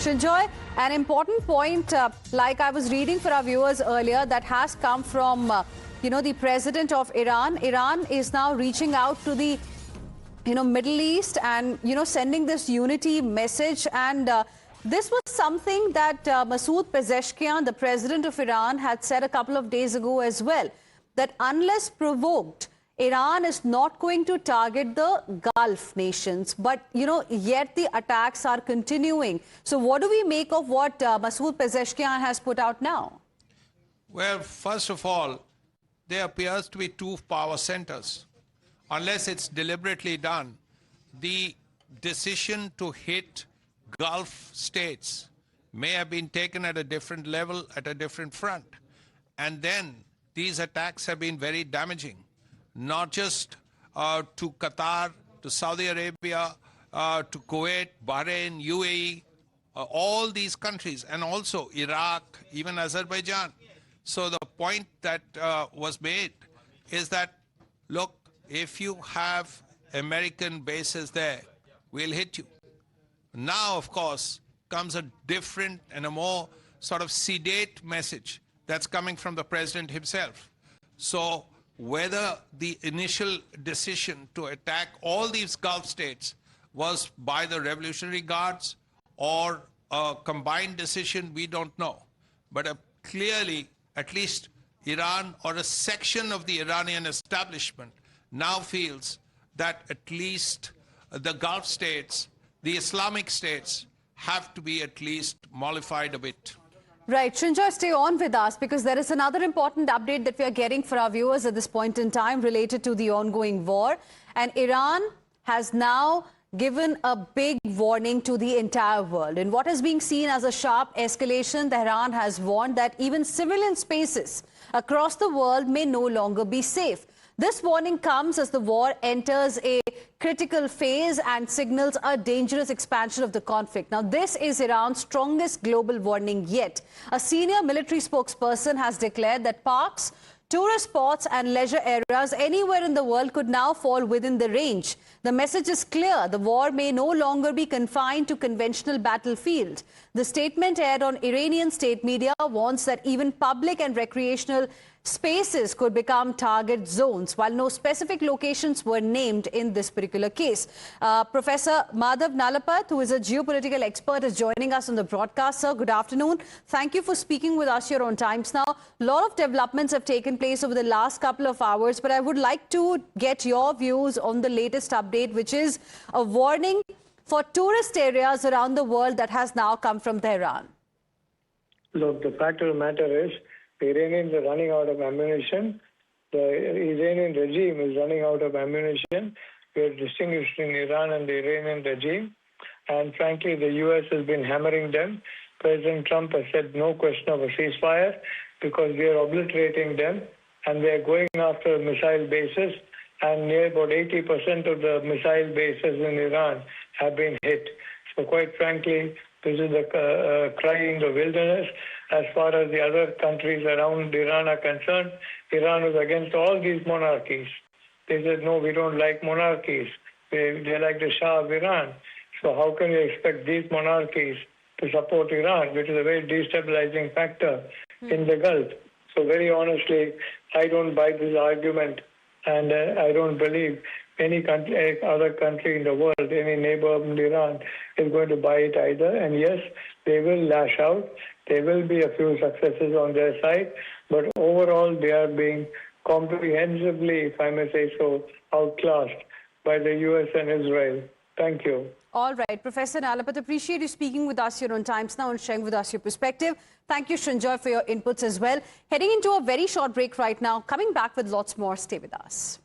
Shinjoy, an important point, like I was reading for our viewers earlier, that has come from, the president of Iran. Iran is now reaching out to the, Middle East and, sending this unity message. And this was something that Masoud Pezeshkian, the president of Iran, had said a couple of days ago as well, that unless provoked, Iran is not going to target the Gulf nations, but, yet the attacks are continuing. So what do we make of what Masoud Pezeshkian has put out now? Well, first of all, there appears to be two power centers. Unless it's deliberately done, the decision to hit Gulf states may have been taken at a different level, at a different front. And then these attacks have been very damaging. Not just to Qatar, to Saudi Arabia, to Kuwait, Bahrain, UAE, all these countries, and also Iraq, even Azerbaijan. So the point that was made is that, look, if you have American bases there, we'll hit you. Now, of course, comes a different and a more sort of sedate message that's coming from the president himself. So whether the initial decision to attack all these Gulf states was by the Revolutionary Guards or a combined decision, we don't know. But clearly, at least Iran or a section of the Iranian establishment now feels that at least the Gulf states, the Islamic states, have to be at least mollified a bit. Right. Shinjoy, stay on with us because there is another important update that we are getting for our viewers at this point in time related to the ongoing war. And Iran has now given a big warning to the entire world. In what is being seen as a sharp escalation, Tehran has warned that even civilian spaces across the world may no longer be safe. This warning comes as the war enters a critical phase and signals a dangerous expansion of the conflict. Now, this is Iran's strongest global warning yet. A senior military spokesperson has declared that parks, tourist spots and leisure areas anywhere in the world could now fall within the range. The message is clear. The war may no longer be confined to conventional battlefield. The statement aired on Iranian state media warns that even public and recreational spaces could become target zones, while no specific locations were named in this particular case. Professor Madhav Nalapat, who is a geopolitical expert, is joining us on the broadcast. Sir, good afternoon. Thank you for speaking with us here on Times Now. A lot of developments have taken place over the last couple of hours, but I would like to get your views on the latest update, which is a warning for tourist areas around the world that has now come from Tehran. Look, the fact of the matter is, the Iranians are running out of ammunition. The Iranian regime is running out of ammunition. We are distinguishing Iran and the Iranian regime. And frankly, the U.S. has been hammering them. President Trump has said no question of a ceasefire because we are obliterating them and they are going after missile bases. And near about 80% of the missile bases in Iran have been hit. So quite frankly, this is a cry in the wilderness. As far as the other countries around Iran are concerned, Iran was against all these monarchies. They said, no, we don't like monarchies. They like the Shah of Iran. So how can we expect these monarchies to support Iran, which is a very destabilizing factor in the Gulf? So very honestly, I don't buy this argument, and I don't believe any other country in the world, any neighbor of Iran, is going to buy it either. And yes, they will lash out. There will be a few successes on their side, but overall they are being comprehensively, if I may say so, outclassed by the U.S. and Israel. Thank you. All right, Professor Nalapat, appreciate you speaking with us here on Times Now and sharing with us your perspective. Thank you, Shinjoy, for your inputs as well. Heading into a very short break right now. Coming back with lots more. Stay with us.